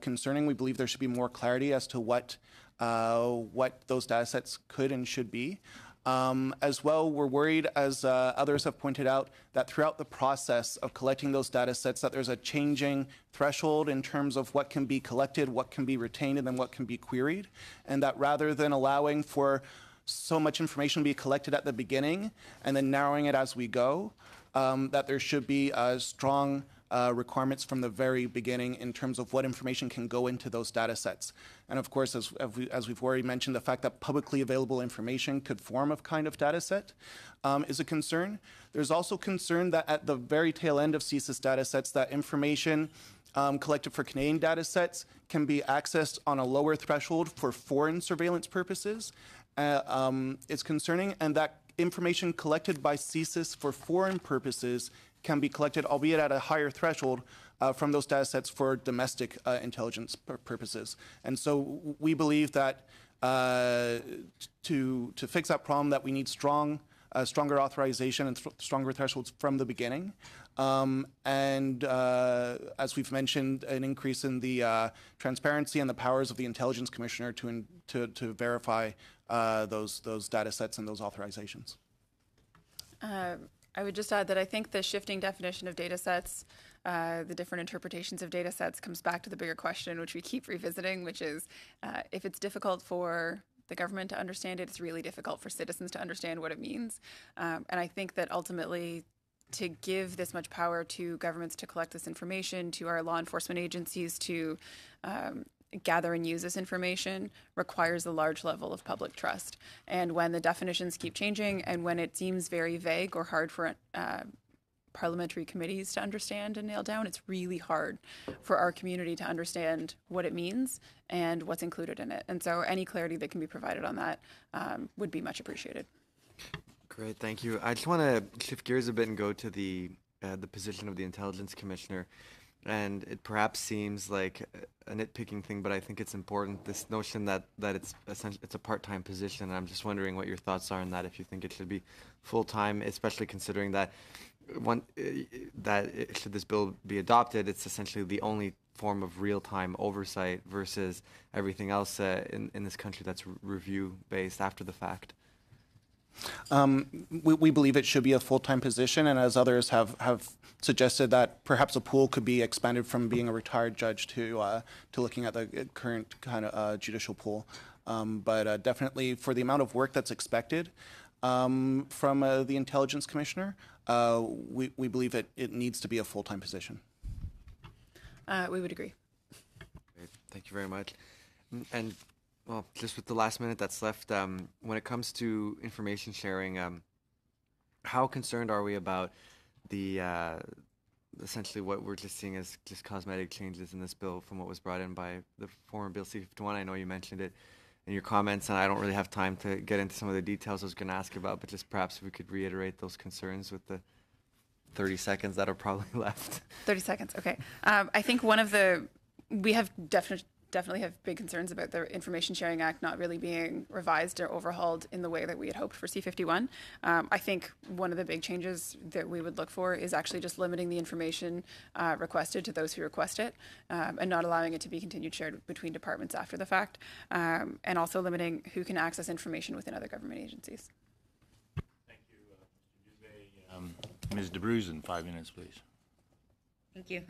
S3: concerning. We believe there should be more clarity as to what those data sets could and should be. As well, we're worried, as others have pointed out, that throughout the process of collecting those data sets, that there's a changing threshold in terms of what can be collected, what can be retained, and then what can be queried. And that rather than allowing for so much information to be collected at the beginning and then narrowing it as we go, that there should be strong requirements from the very beginning in terms of what information can go into those data sets. And of course, as we've already mentioned, the fact that publicly available information could form a kind of data set is a concern. There's also concern that at the very tail end of CSIS data sets, that information collected for Canadian data sets can be accessed on a lower threshold for foreign surveillance purposes is concerning, and that information collected by CSIS for foreign purposes can be collected, albeit at a higher threshold, from those data sets for domestic intelligence purposes. And so we believe that to fix that problem, that we need stronger authorization and stronger thresholds from the beginning. As we've mentioned, an increase in the transparency and the powers of the Intelligence Commissioner to verify those data sets and those authorizations.
S2: I would just add that I think the shifting definition of data sets, the different interpretations of data sets, comes back to the bigger question, which we keep revisiting, which is if it's difficult for the government to understand it, it's really difficult for citizens to understand what it means. And I think that ultimately, to give this much power to governments to collect this information, to our law enforcement agencies to gather and use this information, requires a large level of public trust. And when the definitions keep changing and when it seems very vague or hard for parliamentary committees to understand and nail down, it's really hard for our community to understand what it means and what's included in it. And so any clarity that can be provided on that would be much appreciated.
S7: Great, thank you. I just want to shift gears a bit and go to the position of the Intelligence Commissioner. And it perhaps seems like a nitpicking thing, but I think it's important, this notion that it's essentially it's a part-time position. And I'm just wondering what your thoughts are on that, if you think it should be full-time, especially considering that should this bill be adopted, it's essentially the only form of real-time oversight versus everything else in this country that's review-based after the fact.
S3: We believe it should be a full-time position, and as others have suggested, that perhaps a pool could be expanded from being a retired judge to looking at the current kind of judicial pool. But definitely for the amount of work that's expected from the Intelligence Commissioner, we believe it needs to be a full-time position.
S2: We would agree.
S7: Great. Thank you very much. And well, just with the last minute that's left, when it comes to information sharing, how concerned are we about the essentially what we're just seeing as just cosmetic changes in this bill from what was brought in by the former Bill C-59? I know you mentioned it in your comments, and I don't really have time to get into some of the details I was going to ask about, but just perhaps if we could reiterate those concerns with the 30 seconds that are probably left.
S2: 30 seconds, okay. I think we have definitely have big concerns about the Information Sharing Act not really being revised or overhauled in the way that we had hoped for C-51. I think one of the big changes that we would look for is actually just limiting the information requested to those who request it, and not allowing it to be continued shared between departments after the fact, and also limiting who can access information within other government agencies.
S1: Thank you, Mr. Dubé. Ms. DeBruzen, 5 minutes, please.
S9: Thank you.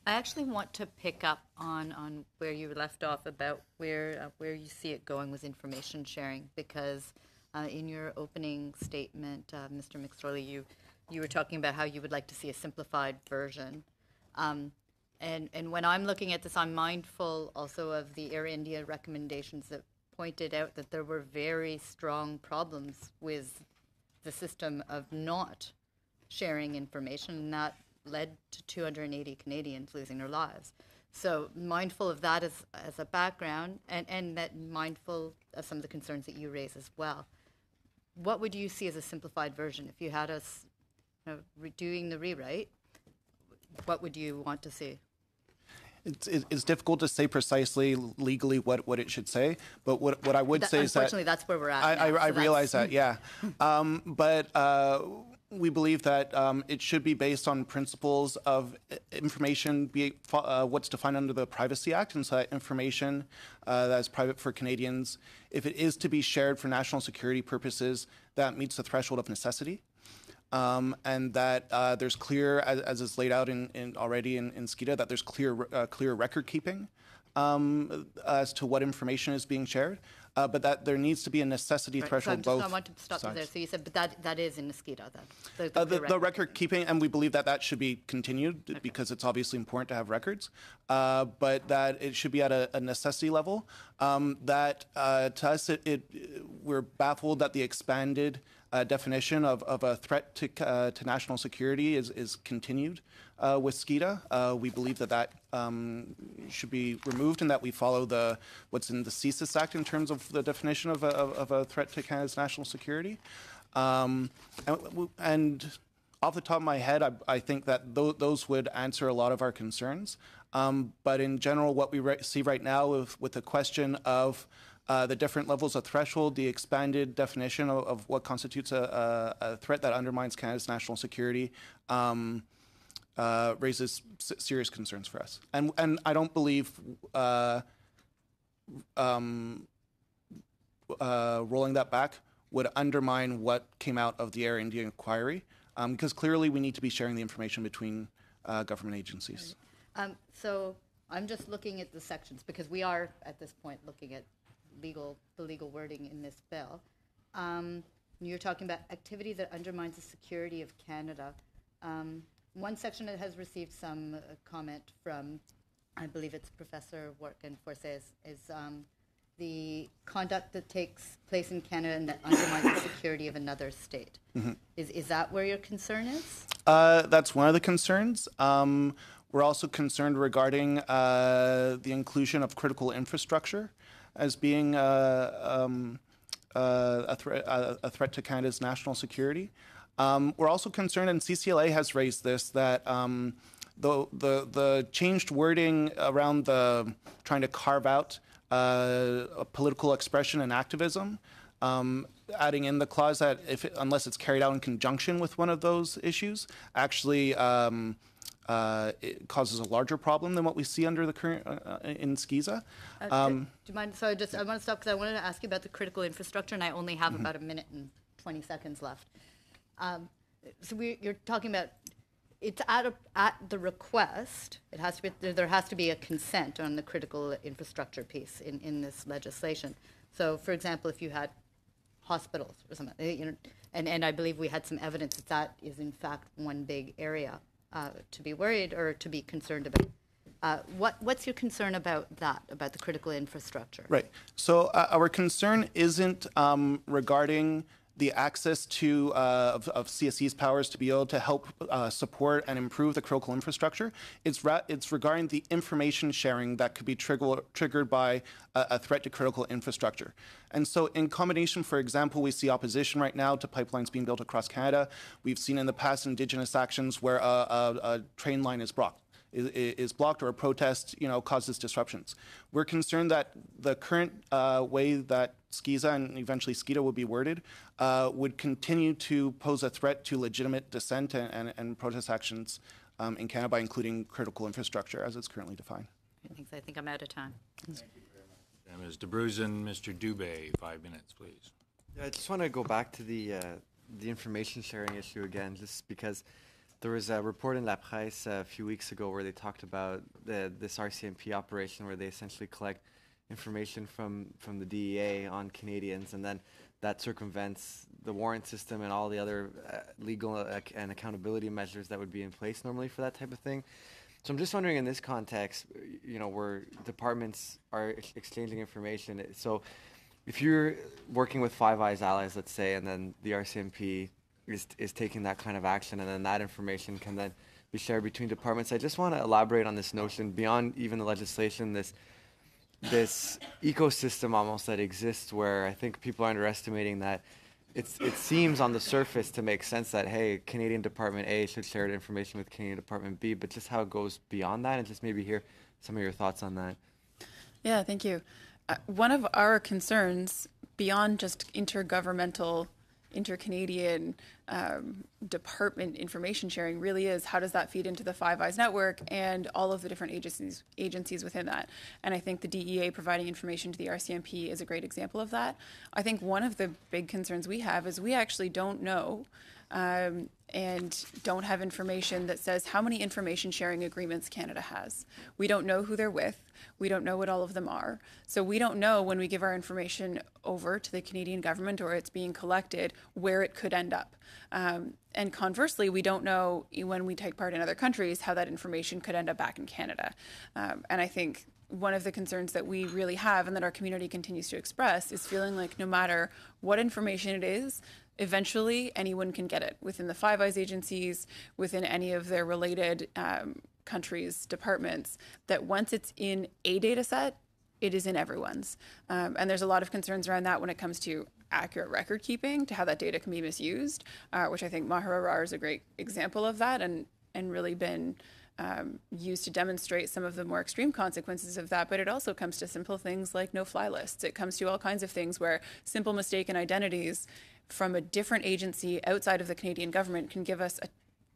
S9: I actually want to pick up on where you left off about where you see it going with information sharing, because in your opening statement, Mr. McSorley, you were talking about how you would like to see a simplified version. And when I'm looking at this, I'm mindful also of the Air India recommendations that pointed out that there were very strong problems with the system of not sharing information, and that led to 280 Canadians losing their lives. So mindful of that as a background, and that mindful of some of the concerns that you raise as well. What would you see as a simplified version? If you had us doing the rewrite, what would you want to see?
S3: It's difficult to say precisely legally what it should say, but what I would say is that...
S9: Unfortunately, that's where we're at.
S3: I realize that, yeah. But we believe that it should be based on principles of information, what's defined under the Privacy Act, and so that information that is private for Canadians, if it is to be shared for national security purposes, that meets the threshold of necessity. And that there's clear, as is laid out already in SKIDA, that there's clear record keeping as to what information is being shared, but that there needs to be a necessity threshold.
S9: So I want to stop you there. So you said, but that is in the SKIDA then?
S3: The record keeping, and we believe that should be continued because it's obviously important to have records, but that it should be at a necessity level. That to us, we're baffled that the expanded definition of a threat to national security is continued with SCEDA. We believe that should be removed and that we follow what's in the CSIS Act in terms of the definition of a threat to Canada's national security. And off the top of my head, I think that those would answer a lot of our concerns. But in general, what we see right now with the question of the different levels of threshold, the expanded definition of what constitutes a threat that undermines Canada's national security raises serious concerns for us. And I don't believe rolling that back would undermine what came out of the Air India inquiry, because clearly we need to be sharing the information between government agencies.
S9: So I'm just looking at the sections because we are at this point looking at the legal wording in this bill. You're talking about activity that undermines the security of Canada. One section that has received some comment from, I believe it's Professor Work-and-Force, is the conduct that takes place in Canada and that undermines the security of another state. Mm-hmm. Is that where your concern is?
S3: That's one of the concerns. We're also concerned regarding the inclusion of critical infrastructure as being a threat to Canada's national security. We're also concerned, and CCLA has raised this, that the changed wording around trying to carve out political expression and activism, adding in the clause that unless it's carried out in conjunction with one of those issues, actually it causes a larger problem than what we see under the current in SCEDA.
S9: Do you mind? So I want to stop because I wanted to ask you about the critical infrastructure, and I only have about a minute and 20 seconds left. So you're talking about it's at the request. It has to be there has to be a consent on the critical infrastructure piece in this legislation. So, for example, if you had hospitals or something, and I believe we had some evidence that is in fact one big area to be worried or to be concerned about. What's your concern about that, about the critical infrastructure?
S3: Right. So our concern isn't regarding the access to of CSE's powers to be able to help support and improve the critical infrastructure. It's regarding the information sharing that could be triggered by a threat to critical infrastructure. And so in combination, for example, we see opposition right now to pipelines being built across Canada. We've seen in the past Indigenous actions where a train line is blocked or a protest, causes disruptions. We're concerned that the current way that SCEDA and eventually SCEDA will be worded would continue to pose a threat to legitimate dissent and protest actions in Canada by including critical infrastructure as it's currently defined.
S9: I think I'm out of time.
S1: Thank you very much. Ms. DeBruzen, Mr. Dubé, 5 minutes, please.
S7: Yeah, I just want to go back to the information sharing issue again, just because there was a report in La Presse a few weeks ago where they talked about this RCMP operation where they essentially collect information from the DEA on Canadians, and then that circumvents the warrant system and all the other legal and accountability measures that would be in place normally for that type of thing. So I'm just wondering in this context, where departments are exchanging information. So if you're working with Five Eyes allies, let's say, and then the RCMP is taking that kind of action, and then that information can then be shared between departments. I just want to elaborate on this notion beyond even the legislation, this ecosystem almost that exists where I think people are underestimating that it seems on the surface to make sense that, hey, Canadian Department A should share information with Canadian Department B, but just how it goes beyond that, and just maybe hear some of your thoughts on that.
S2: Yeah, thank you. One of our concerns beyond just inter-Canadian department information sharing really is how does that feed into the Five Eyes network and all of the different agencies within that. And I think the DEA providing information to the RCMP is a great example of that. I think one of the big concerns we have is we actually don't know and don't have information that says how many information sharing agreements Canada has. We don't know who they're with. We don't know what all of them are. So we don't know when we give our information over to the Canadian government or it's being collected where it could end up. And conversely, we don't know when we take part in other countries how that information could end up back in Canada. And I think one of the concerns that we really have and that our community continues to express is feeling like no matter what information it is, eventually anyone can get it within the Five Eyes agencies, within any of their related countries' departments, that once it's in a data set, it is in everyone's. And there's a lot of concerns around that when it comes to accurate record keeping, to how that data can be misused, which I think Mahararar is a great example of that, and really been used to demonstrate some of the more extreme consequences of that. But it also comes to simple things like no-fly lists. It comes to all kinds of things where simple mistaken identities from a different agency outside of the Canadian government can give us a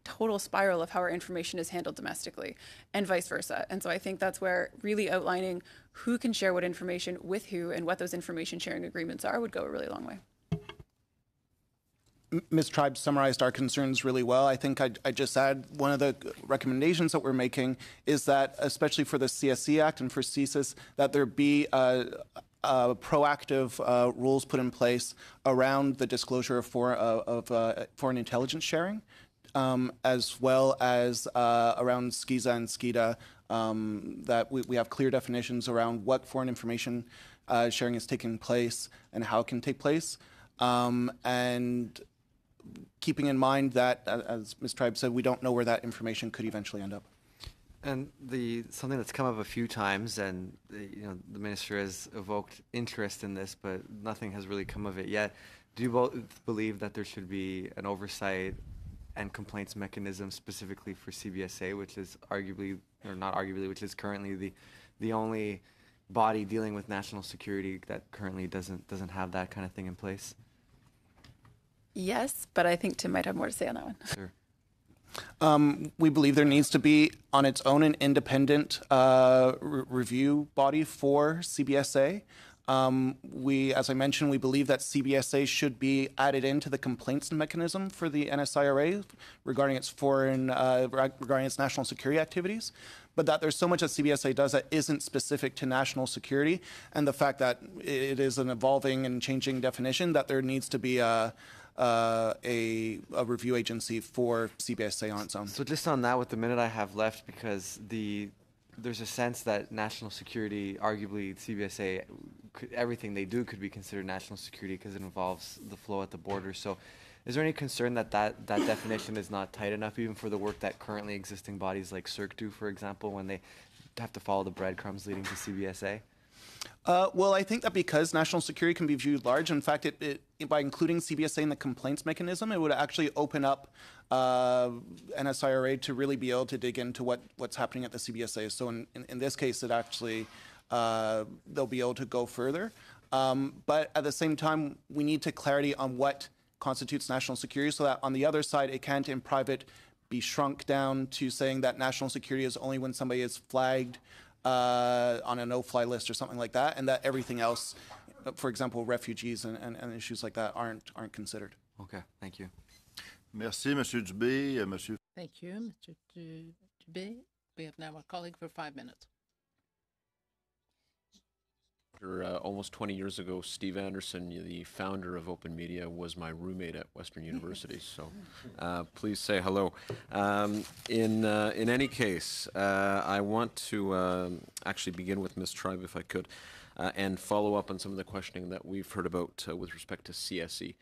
S2: total spiral of how our information is handled domestically, and vice versa. And so I think that's where really outlining who can share what information with who and what those information sharing agreements are would go a really long way.
S3: Ms. Tribe summarized our concerns really well. I think I just add one of the recommendations that we're making is that, especially for the CSE Act and for CSIS, that there be proactive rules put in place around the disclosure of foreign intelligence sharing, as well as around SCISA and SCIDA, that we have clear definitions around what foreign information sharing is taking place and how it can take place. And keeping in mind that, as Ms. Tribe said, we don't know where that information could eventually end up.
S7: And something that's come up a few times, and the minister has evoked interest in this, but nothing has really come of it yet. Do you both believe that there should be an oversight and complaints mechanism specifically for CBSA, which is arguably, or not arguably, which is currently the only body dealing with national security that currently doesn't have that kind of thing in place?
S2: Yes, but I think Tim might have more to say on that one.
S7: Sure.
S3: We believe there needs to be, on its own, an independent review body for CBSA. As I mentioned, we believe that CBSA should be added into the complaints mechanism for the NSIRA regarding its regarding its national security activities, but that there's so much that CBSA does that isn't specific to national security, and the fact that it is an evolving and changing definition, that there needs to be a review agency for CBSA on its own.
S7: So just on that, with the minute I have left, because there's a sense that national security, arguably CBSA, everything they do could be considered national security because it involves the flow at the border. So is there any concern that definition is not tight enough, even for the work that currently existing bodies like SECU do, for example, when they have to follow the breadcrumbs leading to CBSA?
S3: Well, I think that because national security can be viewed large, in fact, by including CBSA in the complaints mechanism, it would actually open up NSIRA to really be able to dig into what's happening at the CBSA. So in this case, it actually, they'll be able to go further. But at the same time, we need to clarity on what constitutes national security, so that on the other side, it can't in private be shrunk down to saying that national security is only when somebody is flagged on a no-fly list or something like that, and that everything else, for example, refugees and issues like that, aren't considered.
S7: Okay, thank you.
S6: Merci, Monsieur Dubé. Monsieur.
S5: Thank you, Mr. Dubé. We have now a colleague for 5 minutes.
S10: Almost 20 years ago, Steve Anderson, the founder of OpenMedia, was my roommate at Western University. So please say hello. In any case, I want to actually begin with Ms. Tribe, if I could, and follow up on some of the questioning that we've heard about with respect to CSE.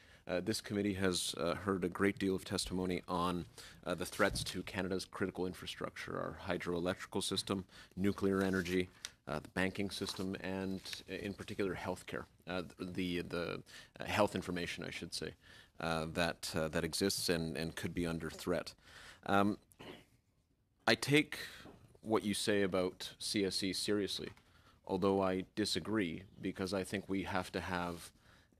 S10: This committee has heard a great deal of testimony on the threats to Canada's critical infrastructure, our hydroelectrical system, nuclear energy, the banking system, and in particular healthcare, the health information, I should say, that exists and could be under threat. I take what you say about CSE seriously, although I disagree, because I think we have to have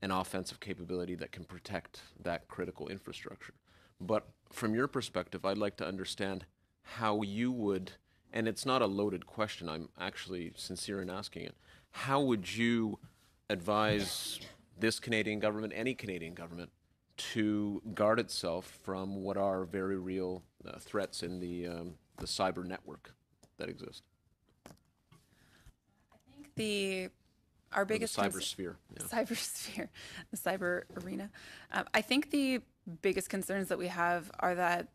S10: an offensive capability that can protect that critical infrastructure. But from your perspective, I'd like to understand how you would, and it's not a loaded question, I'm actually sincere in asking it, how would you advise this Canadian government, any Canadian government, to guard itself from what are very real threats in the cyber network that exist?
S2: I think our biggest
S10: cybersphere,
S2: the cyber arena. I think the biggest concerns that we have are that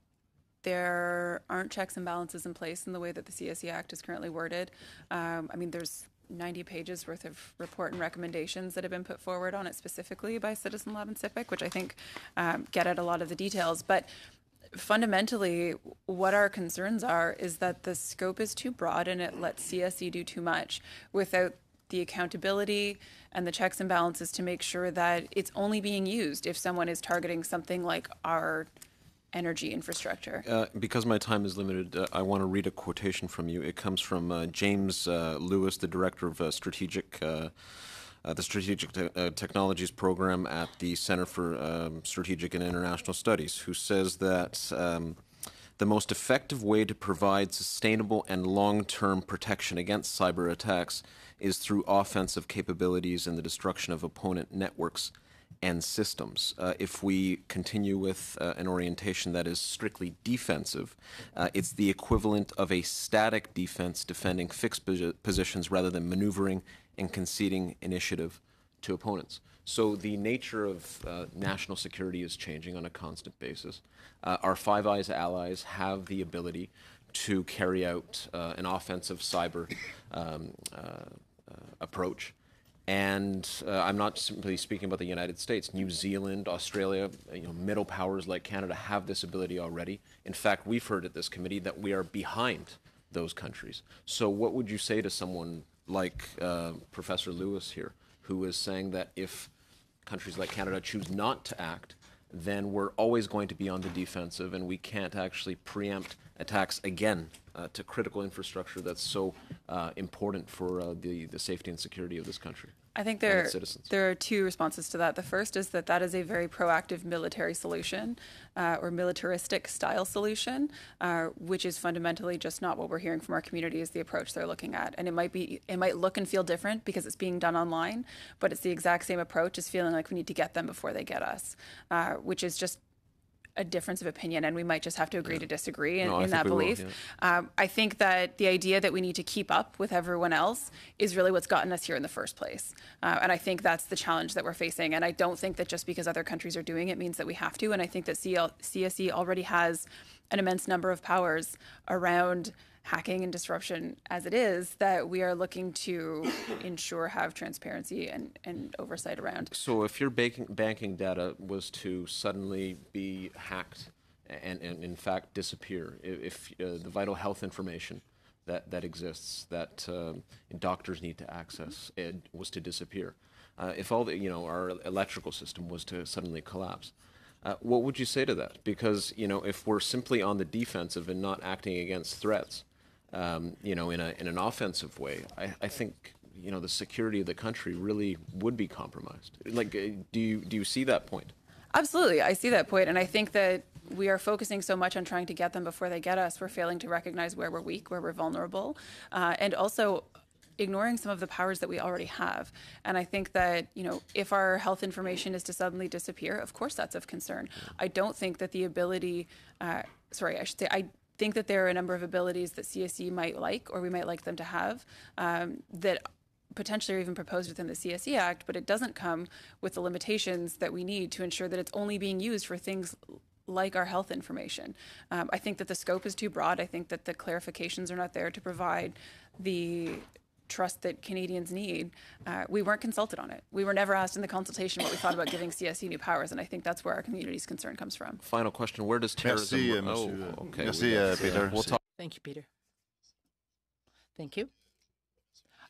S2: there aren't checks and balances in place in the way that the CSE Act is currently worded. I mean, there's 90 pages worth of report and recommendations that have been put forward on it specifically by Citizen Lab and CIPIC, which I think get at a lot of the details. But fundamentally, what our concerns are is that the scope is too broad and it lets CSE do too much without the accountability and the checks and balances to make sure that it's only being used if someone is targeting something like our energy infrastructure.
S10: Because my time is limited, I want to read a quotation from you. It comes from James Lewis, the director of Strategic Technologies Program at the Center for Strategic and International Studies, who says that the most effective way to provide sustainable and long-term protection against cyber attacks is through offensive capabilities and the destruction of opponent networks and systems. If we continue with an orientation that is strictly defensive, it's the equivalent of a static defense defending fixed positions rather than maneuvering and conceding initiative to opponents. So the nature of national security is changing on a constant basis. Our Five Eyes allies have the ability to carry out an offensive cyber approach. And I'm not simply speaking about the United States. New Zealand, Australia, middle powers like Canada have this ability already. In fact, we've heard at this committee that we are behind those countries. So what would you say to someone like Professor Lewis here, who is saying that if countries like Canada choose not to act, then we're always going to be on the defensive and we can't actually preempt attacks again to critical infrastructure that's so important for the safety and security of this country?
S2: I think
S10: and its citizens.
S2: there are two responses to that. The first is that is a very proactive military solution or militaristic style solution, which is fundamentally just not what we're hearing from our community is the approach they're looking at. And it might look and feel different because it's being done online, but it's the exact same approach as feeling like we need to get them before they get us, which is just a difference of opinion, and we might just have to agree to disagree in that belief. I think that the idea that we need to keep up with everyone else is really what's gotten us here in the first place. And I think that's the challenge that we're facing. And I don't think that just because other countries are doing it means that we have to. And I think that CSE already has an immense number of powers around hacking and disruption as it is that we are looking to ensure have transparency and oversight around.
S10: So if your banking data was to suddenly be hacked and in fact disappear, if the vital health information that exists that doctors need to access was to disappear, if all our electrical system was to suddenly collapse, what would you say to that? Because if we're simply on the defensive and not acting against threats, in an offensive way, I think the security of the country really would be compromised. Like, do you see that point?
S2: Absolutely, I see that point, and I think that we are focusing so much on trying to get them before they get us. We're failing to recognize where we're weak, where we're vulnerable, and also ignoring some of the powers that we already have. And I think that, if our health information is to suddenly disappear, of course that's of concern. I don't think that the ability, I think that there are a number of abilities that CSE might like, or we might like them to have, that potentially are even proposed within the CSE Act, but it doesn't come with the limitations that we need to ensure that it's only being used for things like our health information. I think that the scope is too broad. I think that the clarifications are not there to provide the trust that Canadians need. We weren't consulted on it. We were never asked in the consultation what we thought about giving CSE new powers, and I think that's where our community's concern comes from.
S10: Final question: where does terrorism?
S6: Okay. Merci, Peter.
S10: We'll talk.
S5: Thank you, Peter. Thank you.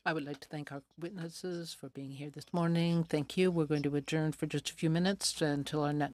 S5: I would like to thank our witnesses for being here this morning. Thank you. We're going to adjourn for just a few minutes until our next